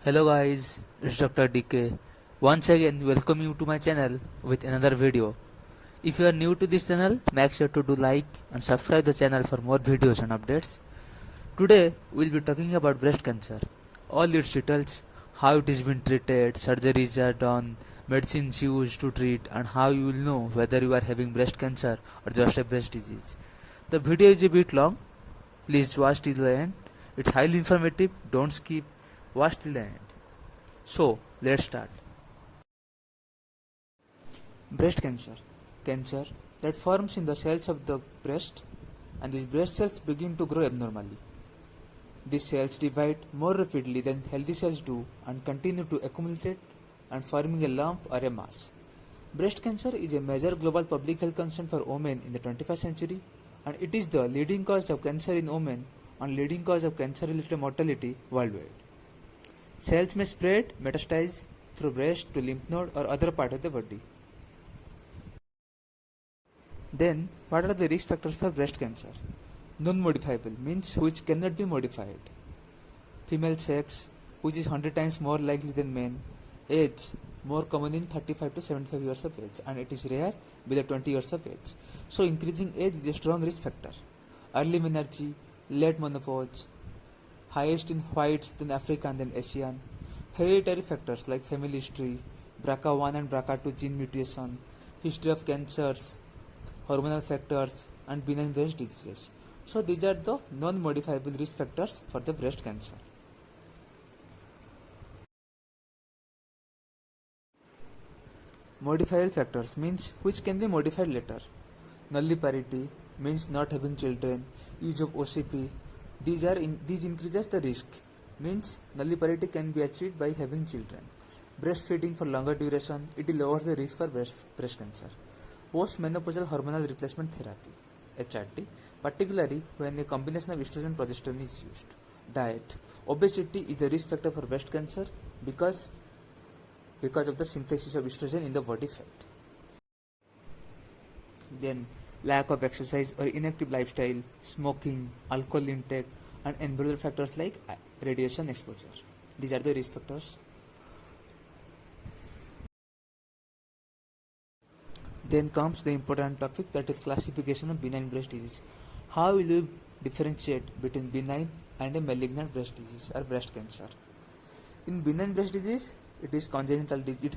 Hello guys, it's Dr. DK. Once again, welcome you to my channel with another video. If you are new to this channel, make sure to do like and subscribe the channel for more videos and updates. Today, we'll be talking about breast cancer. All its details, how it is being treated, surgeries are done, medicines used to treat, and how you will know whether you are having breast cancer or just a breast disease. The video is a bit long. Please watch till the end. It's highly informative. Don't skip. Watch till the end. So, let's start. Breast cancer. Cancer that forms in the cells of the breast, and these breast cells begin to grow abnormally. These cells divide more rapidly than healthy cells do and continue to accumulate and forming a lump or a mass. Breast cancer is a major global public health concern for women in the 21st century, and it is the leading cause of cancer in women and leading cause of cancer-related mortality worldwide. Cells may spread, metastasize through breast to lymph node or other part of the body. Then, what are the risk factors for breast cancer? Non-modifiable means which cannot be modified. Female sex, which is 100 times more likely than men. Age, more common in 35 to 75 years of age, and it is rare below 20 years of age. So, increasing age is a strong risk factor. Early menarche, late menopause, highest in whites, then African, then Asian. Hereditary factors like family history, BRCA1 and BRCA2 gene mutation, history of cancers, hormonal factors, and benign breast diseases. So these are the non-modifiable risk factors for the breast cancer. Modifiable factors means which can be modified later. Nulliparity means not having children, use of OCP. These increases the risk. Means nulliparity can be achieved by having children. Breastfeeding for longer duration, it lowers the risk for breast cancer. Postmenopausal hormonal replacement therapy, HRT, particularly when a combination of estrogen and progesterone is used. Diet. Obesity is the risk factor for breast cancer because of the synthesis of estrogen in the body fat. Then lack of exercise or inactive lifestyle, smoking, alcohol intake, and environmental factors like radiation exposure. These are the risk factors. Then comes the important topic, that is classification of benign breast disease. How will you differentiate between benign and a malignant breast disease or breast cancer? In benign breast disease, it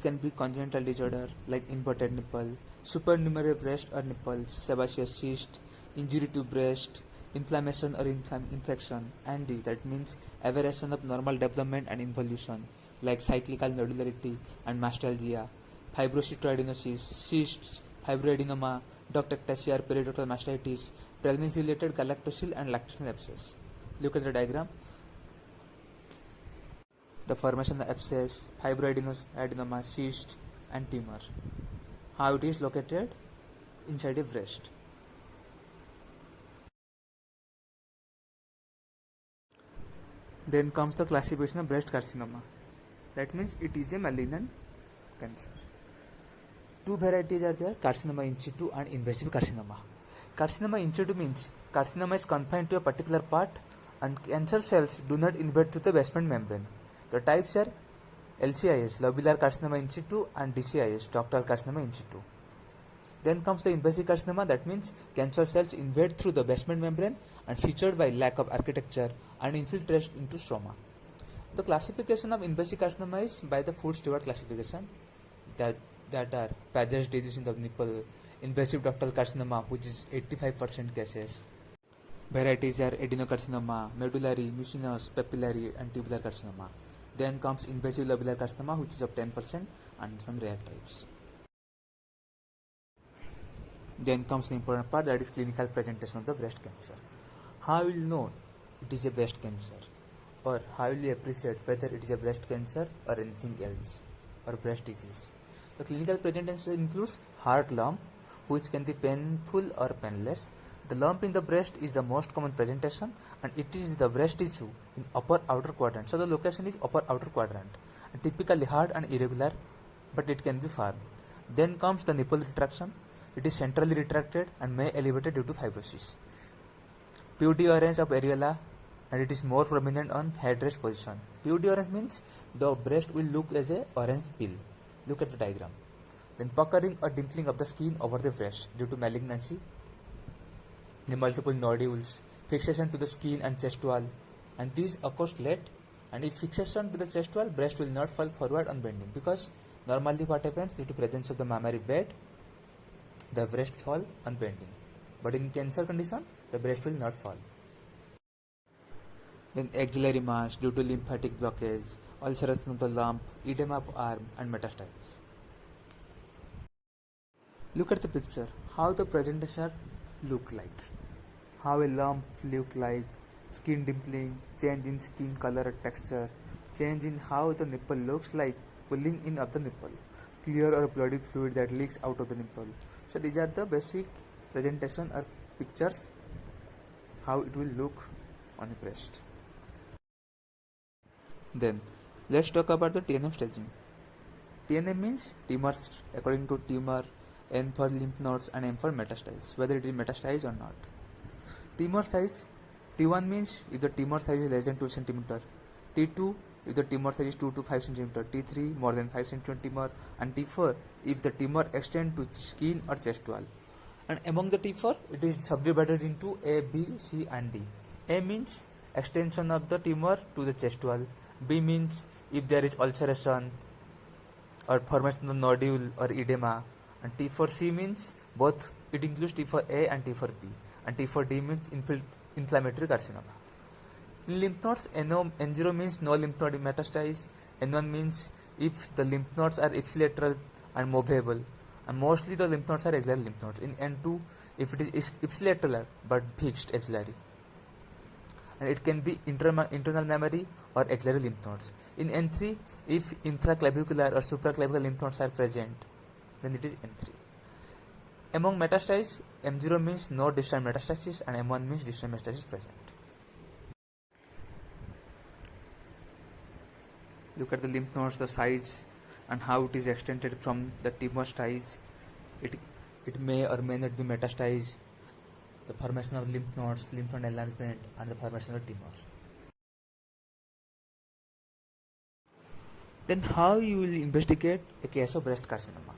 can be congenital disorder like inverted nipple, supernumerary breast or nipples, sebaceous cyst, injury to breast, inflammation or infection, and that means aberration of normal development and involution like cyclical nodularity and mastalgia, fibrocytoadenosis, cysts, fibroadenoma, duct ectasia or periductal mastitis, pregnancy-related galactosile and lactational abscess. Look at the diagram. The formation of abscess, fibroadenoma, cyst, and tumor. How it is located? Inside a breast. Then comes the classification of breast carcinoma. That means it is a malignant cancer. Two varieties are there, carcinoma in situ and invasive carcinoma. Carcinoma in situ means carcinoma is confined to a particular part and cancer cells do not invade through the basement membrane. The types are LCIS, lobular carcinoma in situ, and DCIS, ductal carcinoma in situ. Then comes the invasive carcinoma, that means cancer cells invade through the basement membrane and featured by lack of architecture and infiltrate into stroma. The classification of invasive carcinoma is by the Food Steward classification, that are Paget's disease in the nipple, invasive ductal carcinoma, which is 85% cases. Varieties are adenocarcinoma, medullary, mucinous, papillary, and tubular carcinoma. Then comes invasive lobular carcinoma, which is of 10% and from rare types. Then comes the important part, that is clinical presentation of the breast cancer. How will you know it is a breast cancer, or how will you appreciate whether it is a breast cancer or anything else, or breast disease? The clinical presentation includes hard lump, which can be painful or painless. The lump in the breast is the most common presentation, and it is the breast tissue in upper outer quadrant. So the location is upper outer quadrant, and typically hard and irregular, but it can be firm. Then comes the nipple retraction. It is centrally retracted and may elevated due to fibrosis. PUD orange of areola and it is more prominent on headrest position. POD orange means the breast will look as a orange peel. Look at the diagram. Then puckering or dimpling of the skin over the breast due to malignancy, the multiple nodules, fixation to the skin and chest wall, and these occurs late. And if fixation to the chest wall, breast will not fall forward on bending, because normally what happens, due to presence of the mammary bed, the breast fall on bending, but in cancer condition the breast will not fall. Then axillary mass due to lymphatic blockage, ulceration of the lump, edema of arm and metastasis. Look at the picture, how the presentation look like, how a lump look like, skin dimpling, change in skin color and texture, change in how the nipple looks like, pulling in of the nipple, clear or bloody fluid that leaks out of the nipple. So these are the basic presentation or pictures how it will look on a breast. Then let's talk about the TNM staging. TNM means tumors according to tumor, N for lymph nodes and M for metastasis, whether it is metastasized or not. Tumor size, T1 means if the tumor size is less than 2 cm, T2 if the tumor size is 2 to 5 cm, T3 more than 5 cm tumor, and T4 if the tumor extends to skin or chest wall. And among the T4 it is subdivided into A, B, C and D. A means extension of the tumor to the chest wall, B means if there is ulceration or formation of nodule or edema, and T4C means both, it includes T4A and T4B, and T4D means inflammatory carcinoma. In lymph nodes, N0 means no lymph node metastasized, N1 means if the lymph nodes are ipsilateral and movable, and mostly the lymph nodes are axillary lymph nodes. In N2, if it is ipsilateral but fixed axillary, and it can be internal mammary or axillary lymph nodes. In N3, if intraclavicular or supraclavicular lymph nodes are present, then it is N3. Among metastases, M0 means no distant metastasis and M1 means distant metastasis present. Look at the lymph nodes, the size and how it is extended from the tumor size. It may or may not be metastasized, the formation of lymph nodes, lymph node enlargement and the formation of tumor. Then how you will investigate a case of breast carcinoma?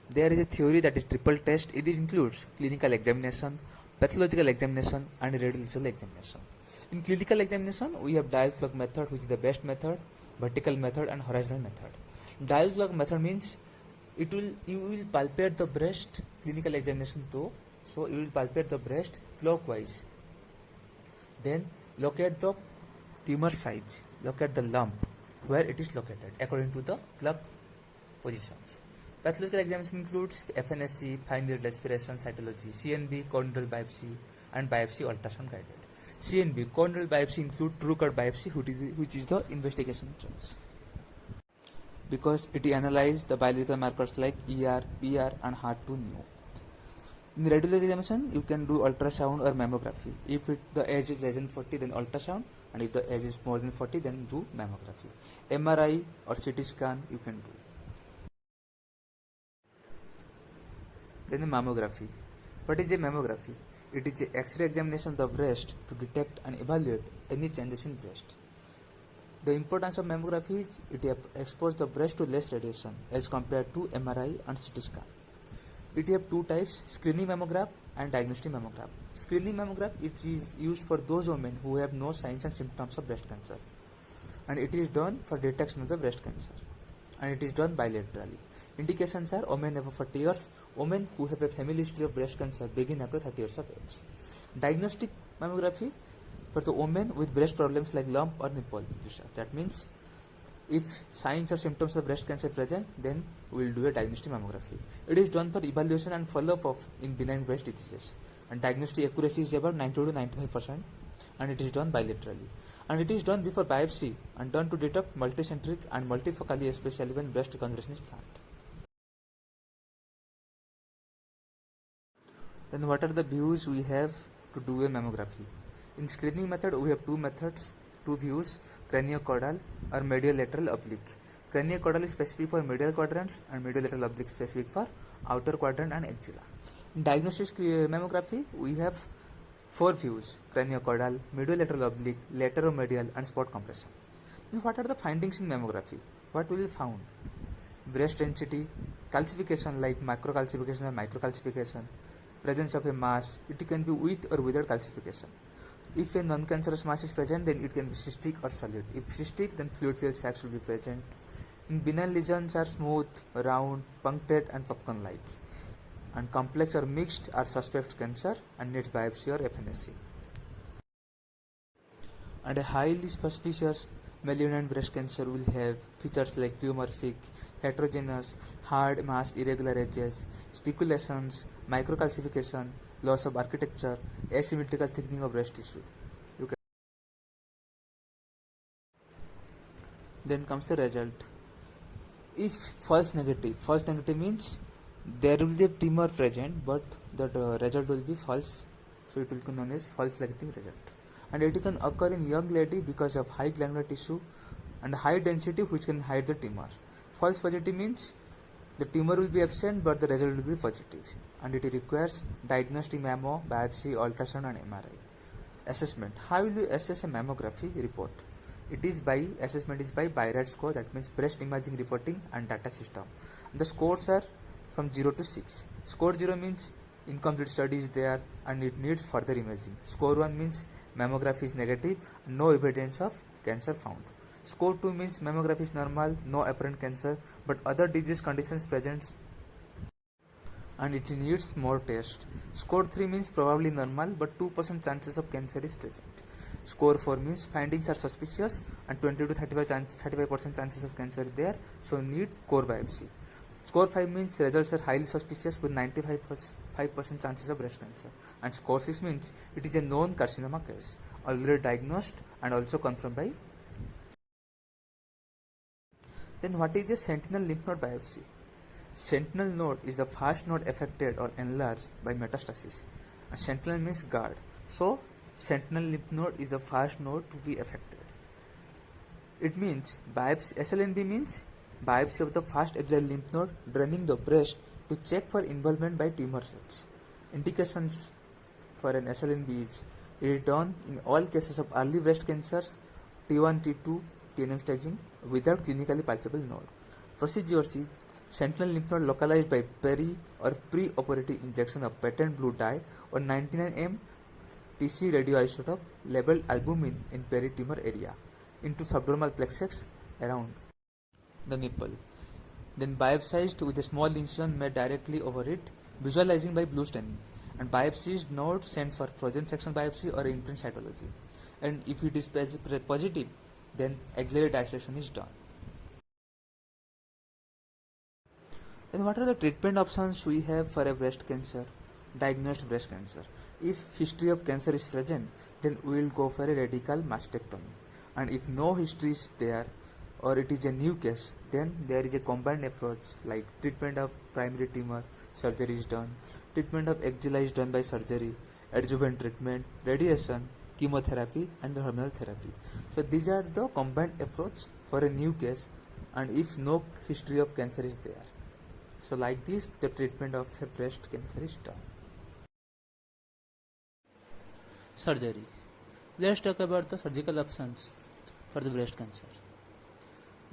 There is a theory that is triple test. It includes clinical examination, pathological examination and radiological examination. In clinical examination, we have dial clock method, which is the best method, vertical method and horizontal method. Dial clock method means you will palpate the breast, clinical examination though, so you will palpate the breast clockwise. Then locate the tumor size, locate the lump where it is located according to the clock positions. Pathological examination includes FNSC, fine needle aspiration, cytology, CNB, core needle biopsy, and biopsy ultrasound guided. CNB, core needle biopsy include true cut biopsy, which is the investigation choice, because it analyzes the biological markers like ER, PR, and HER2/neu. In radiology examination, you can do ultrasound or mammography. If the age is less than 40, then ultrasound, and if the age is more than 40, then do mammography. MRI or CT scan you can do. Then the mammography. What is a mammography? It is an X-ray examination of the breast to detect and evaluate any changes in breast. The importance of mammography is it exposes the breast to less radiation as compared to MRI and CT scan. It have two types, screening mammograph and diagnostic mammograph. Screening mammograph, it is used for those women who have no signs and symptoms of breast cancer, and it is done for detection of the breast cancer, and it is done bilaterally. Indications are women above 40 years, women who have a family history of breast cancer begin after 30 years of age. Diagnostic mammography for the women with breast problems like lump or nipple pressure. That means if signs or symptoms of breast cancer present, then we will do a diagnostic mammography. It is done for evaluation and follow-up of in benign breast diseases, and diagnostic accuracy is about 90 to 95%, and it is done bilaterally. And it is done before biopsy and done to detect multicentric and multifocally, especially when breast reconstruction is planned. Then what are the views we have to do a mammography? In screening method, we have two methods, two views, craniocaudal or medial-lateral oblique. Craniocaudal is specific for medial quadrants and medial-lateral oblique specific for outer quadrant and axilla. In diagnostic mammography, we have Four views: craniocaudal, mediolateral oblique, lateromedial, and spot compression. Now, what are the findings in mammography? What will be found? Breast density, calcification like macrocalcification or microcalcification, presence of a mass, it can be with or without calcification. If a non-cancerous mass is present, then it can be cystic or solid. If cystic, then fluid-filled sacs will be present. In benign lesions are smooth, round, punctate and popcorn-like. And complex or mixed are suspect cancer and needs biopsy or FNSC. And a highly suspicious malignant breast cancer will have features like pleomorphic, heterogeneous, hard mass irregular edges, speculations, microcalcification, loss of architecture, asymmetrical thickening of breast tissue. Then comes the result. If false negative means there will be a tumor present, but that result will be false, so it will be known as false negative result. And it can occur in young lady because of high glandular tissue and high density which can hide the tumor. False positive means the tumor will be absent but the result will be positive, and it requires diagnostic mammo, biopsy, ultrasound and MRI. Assessment. How will you assess a mammography report? Assessment is by BI-RADS score, that means breast imaging reporting and data system. The scores are from 0 to 6. Score 0 means incomplete study is there and it needs further imaging. Score 1 means mammography is negative, no evidence of cancer found. Score 2 means mammography is normal, no apparent cancer, but other disease conditions present and it needs more tests. Score 3 means probably normal, but 2% chances of cancer is present. Score 4 means findings are suspicious and 20 to 35% chances of cancer is there, so need core biopsy. Score 5 means results are highly suspicious with 95% chances of breast cancer. And score 6 means it is a known carcinoma case, already diagnosed and also confirmed by. Then what is a sentinel lymph node biopsy? Sentinel node is the first node affected or enlarged by metastasis. And sentinel means guard. So sentinel lymph node is the first node to be affected. It means biopsy. SLNB means biopsy of the first axillary lymph node draining the breast to check for involvement by tumor cells. Indications for an SLNB is it is done in all cases of early breast cancers, T1, T2, TNM staging without clinically palpable node. Procedures is sentinel lymph node localized by peri or pre-operative injection of patent blue dye or 99M TC radioisotope labeled albumin in peri-tumor area into subdermal plexus around the nipple. Then biopsized with a small incision made directly over it, visualizing by blue staining. And biopsied node sent for frozen section biopsy or imprint cytology. And if it is positive, then axillary dissection is done. Then what are the treatment options we have for a breast cancer, diagnosed breast cancer? If history of cancer is present, then we will go for a radical mastectomy. And if no history is there or it is a new case, then there is a combined approach like treatment of primary tumor, surgery is done, treatment of axilla is done by surgery, adjuvant treatment, radiation, chemotherapy and hormonal therapy. So these are the combined approach for a new case and if no history of cancer is there. So like this the treatment of a breast cancer is done. Surgery. Let's talk about the surgical options for the breast cancer.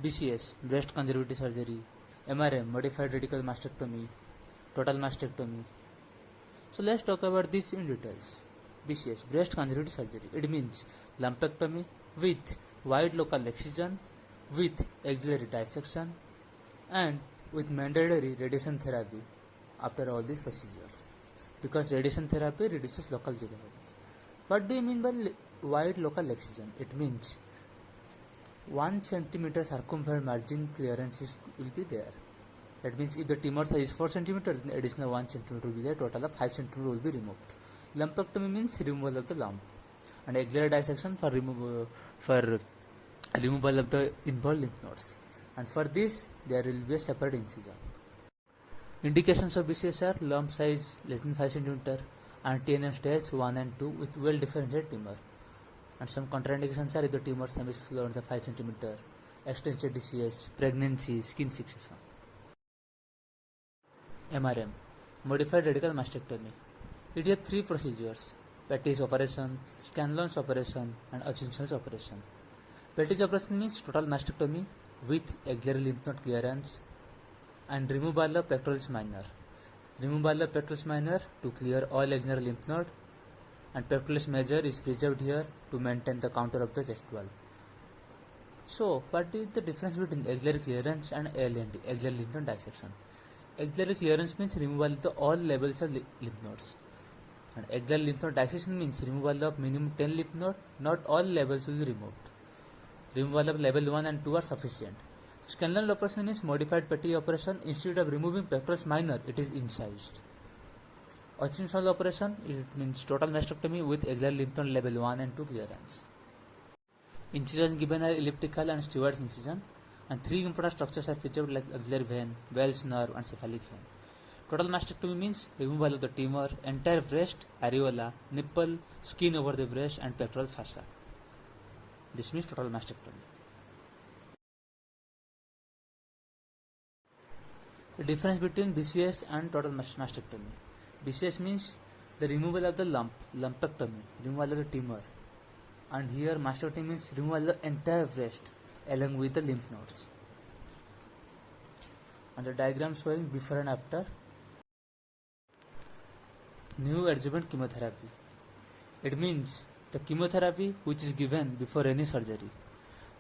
BCS, breast conservative surgery, MRM, modified radical mastectomy, total mastectomy. So let's talk about this in details. BCS, breast conservative surgery. It means lumpectomy with wide local excision, with axillary dissection, and with mandatory radiation therapy after all these procedures. Because radiation therapy reduces local recoveries. What do you mean by wide local excision? It means 1 centimeter circumference margin clearance will be there. That means if the tumor size is 4 centimeter, then additional 1 centimeter will be there. Total of 5 centimeter will be removed. Lumpectomy means removal of the lump, and axillary dissection for removal of the involved lymph nodes. And for this, there will be a separate incision. Indications of BCS are lump size less than 5 centimeter and TNM stage 1 and 2 with well differentiated tumor. And some contraindications are if the tumor size is lower than 5 centimeter, extensive DCS, pregnancy, skin fixation. MRM, modified radical mastectomy. It has 3 procedures. Petty's operation, Scanlon's operation, and Hutchinson's operation. Petty's operation means total mastectomy with axillary lymph node clearance and removal of pectoralis minor. Removal of pectoralis minor to clear all axillary lymph node, and pectoralis major is preserved here to maintain the counter of the chest wall. So, what is the difference between axillary clearance and ALND, axillary lymph node dissection? Axillary clearance means removal of all levels of lymph nodes, and axillary lymph node dissection means removal of minimum 10 lymph nodes. Not all levels will be removed. Removal of level 1 and 2 are sufficient. Scanlon operation means modified Petty operation. Instead of removing pectoralis minor, it is incised. Hutchinson operation, it means total mastectomy with axillary lymph node level 1 and 2 clearance. Incision given are elliptical and Stewart's incision, and 3 important structures are featured like axillary vein, Wells nerve, and cephalic vein. Total mastectomy means removal of the tumor, entire breast, areola, nipple, skin over the breast, and pectoral fascia. This means total mastectomy. The difference between BCS and total mastectomy. BCS means the removal of the lumpectomy, removal of the tumor, and here mastectomy means removal of the entire breast along with the lymph nodes. And the diagram showing before and after. Neoadjuvant chemotherapy. It means the chemotherapy which is given before any surgery.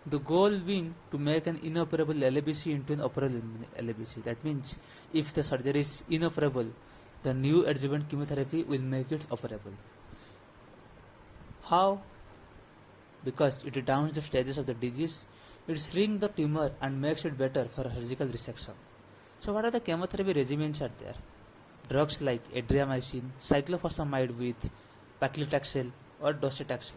The goal being to make an inoperable LABC into an operable LABC. That means if the surgery is inoperable, the neoadjuvant chemotherapy will make it operable. How? Because it downs the stages of the disease, it shrinks the tumor and makes it better for surgical resection. So what are the chemotherapy regimens are there? Drugs like adriamycin, cyclophosphamide with paclitaxel or docetaxel.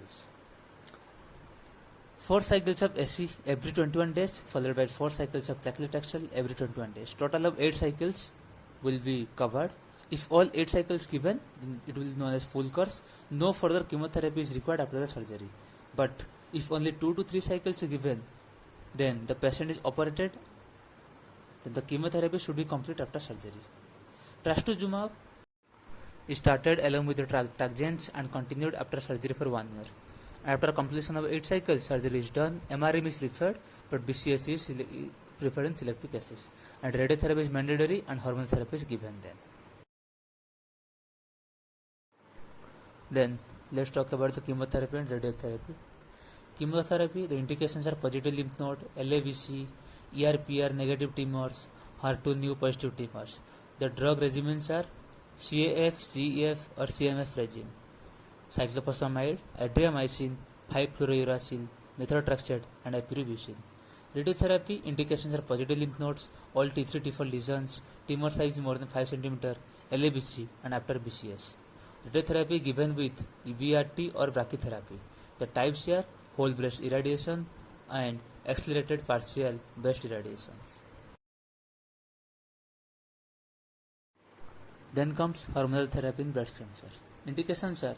4 cycles of SC every 21 days followed by 4 cycles of paclitaxel every 21 days. Total of 8 cycles will be covered. If all 8 cycles given, then it will be known as full course. No further chemotherapy is required after the surgery. But if only 2 to 3 cycles are given, then the patient is operated, then the chemotherapy should be complete after surgery. Trastuzumab is started along with the taxanes and continued after surgery for 1 year. After completion of 8 cycles, surgery is done. MRM is preferred, but BCS is preferred in selective cases. And radiotherapy is mandatory and hormone therapy is given then. Then, let's talk about the chemotherapy and radiotherapy. Chemotherapy, the indications are positive lymph node, LABC, ERPR negative tumors, HER2 new positive tumors. The drug regimens are CAF, CEF or CMF regime. Cyclophosphamide, adriamycin, 5-fluorouracil, methotrexate and epirubicin. Radiotherapy indications are positive lymph nodes, all T3 T4 lesions, tumor size more than 5 cm, LABC and after BCS. Radiotherapy given with EBRT or brachytherapy. The types are whole breast irradiation and accelerated partial breast irradiation. Then comes hormonal therapy in breast cancer. Indications are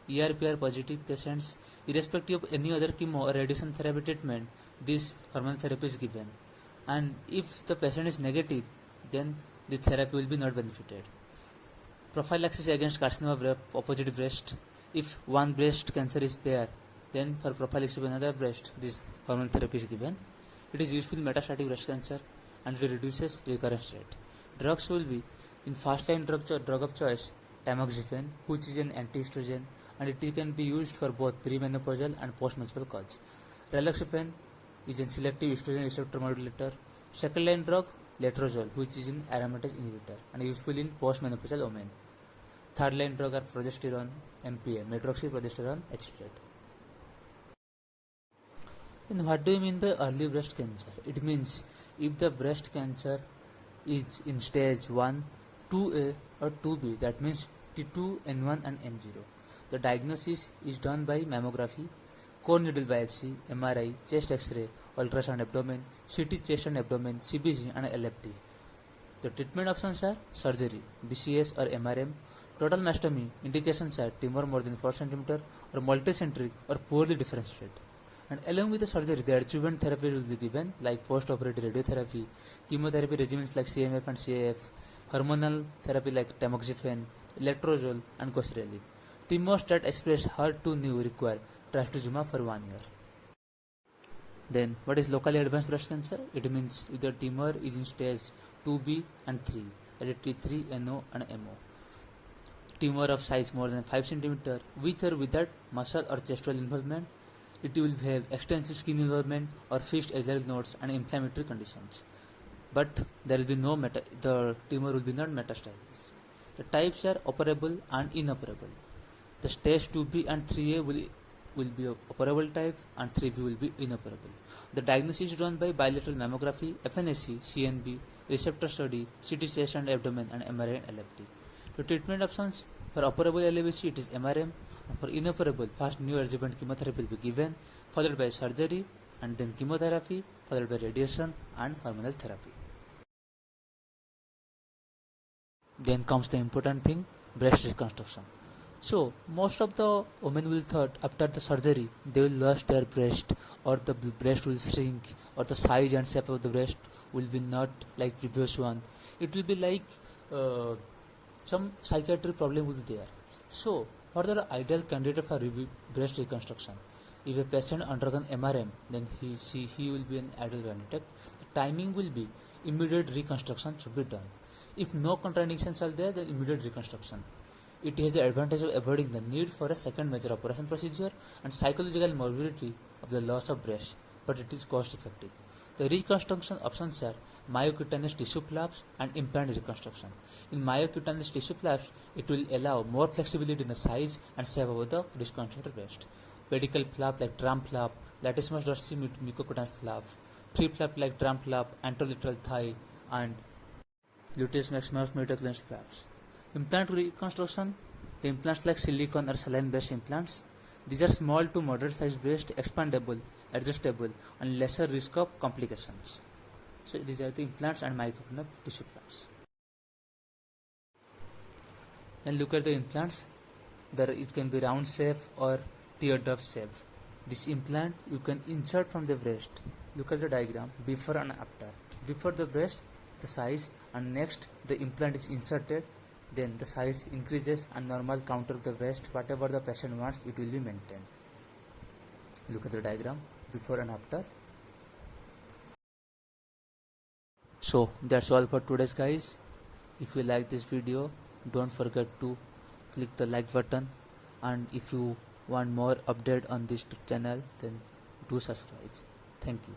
ERPR positive patients, irrespective of any other chemo or radiation therapy treatment, this hormonal therapy is given. And if the patient is negative, then the therapy will be not benefited. Prophylaxis against carcinoma of opposite breast. If one breast cancer is there, then for prophylaxis of another breast, this hormonal therapy is given. It is useful in metastatic breast cancer and it reduces recurrence rate. Drugs will be in first line drug of choice, tamoxifen, which is an anti-estrogen, and it can be used for both premenopausal and postmenstrual cause. Raloxifene is a selective estrogen receptor modulator. Second line drug, letrozole, which is an aromatase inhibitor and useful in postmenopausal women. Third line drug are progesterone, MPA, medroxyprogesterone acetate. And what do you mean by early breast cancer? It means if the breast cancer is in stage 1, 2A or 2B, that means T2, N1 and N0. The diagnosis is done by mammography, core needle biopsy, MRI, chest X-ray, ultrasound abdomen, CT chest and abdomen, CBG and LFT. The treatment options are surgery, BCS or MRM, total mastectomy. Indications are tumor more than 4 cm or multicentric or poorly differentiated. And along with the surgery, the adjuvant therapy will be given like post-operative radiotherapy, chemotherapy regimens like CMF and CAF, hormonal therapy like tamoxifen, letrozole and gosirelin. Tumors that express HER2/neu require trastuzumab for 1 year. Then, what is locally advanced breast cancer? It means if the tumor is in stage 2B and 3, that is T3, NO and MO. Tumor of size more than 5 cm with or without muscle or gestural involvement. It will have extensive skin involvement or fixed axillary nodes and inflammatory conditions. But there will be the tumor will be not metastasis. The types are operable and inoperable. The stage 2B and 3A will be operable type and 3B will be inoperable. The diagnosis is done by bilateral mammography, FNAC, CNB, receptor study, CT chest and abdomen and MRI and LFT. The treatment options for operable LABC it is MRM, and for inoperable fast neoadjuvant chemotherapy will be given, followed by surgery and then chemotherapy, followed by radiation and hormonal therapy. Then comes the important thing, breast reconstruction. So most of the women will thought after the surgery they will lose their breast, or the breast will shrink, or the size and shape of the breast will be not like previous one. It will be like some psychiatric problem will be there. So what are the ideal candidate for breast reconstruction? If a patient undergone MRM, then he will be an ideal candidate. The timing will be immediate reconstruction should be done. If no contraindications are there, then immediate reconstruction. It has the advantage of avoiding the need for a second major operation procedure and psychological morbidity of the loss of breast, but it is cost effective. The reconstruction options are myocutaneous tissue flaps and implant reconstruction. In myocutaneous tissue flaps, it will allow more flexibility in the size and shape of the reconstructed breast. Pedicle flap like drum flap, latissimus dorsi mucocutaneous flap, free flap like drum flap, anterolateral thigh, and gluteus maximus metacutaneous flaps. Implant reconstruction, the implants like silicone or saline based implants. These are small to moderate sized breast, expandable, adjustable, and lesser risk of complications. So these are the implants and myocutaneous tissue flaps. Then look at the implants. It can be round shape or teardrop shape. This implant you can insert from the breast. Look at the diagram before and after. Before the breast, the size, and next the implant is inserted, then the size increases and normal counter of the breast, whatever the patient wants, it will be maintained. Look at the diagram before and after. So that's all for today's guys. If you like this video, don't forget to click the like button, and if you want more update on this channel, then do subscribe. Thank you.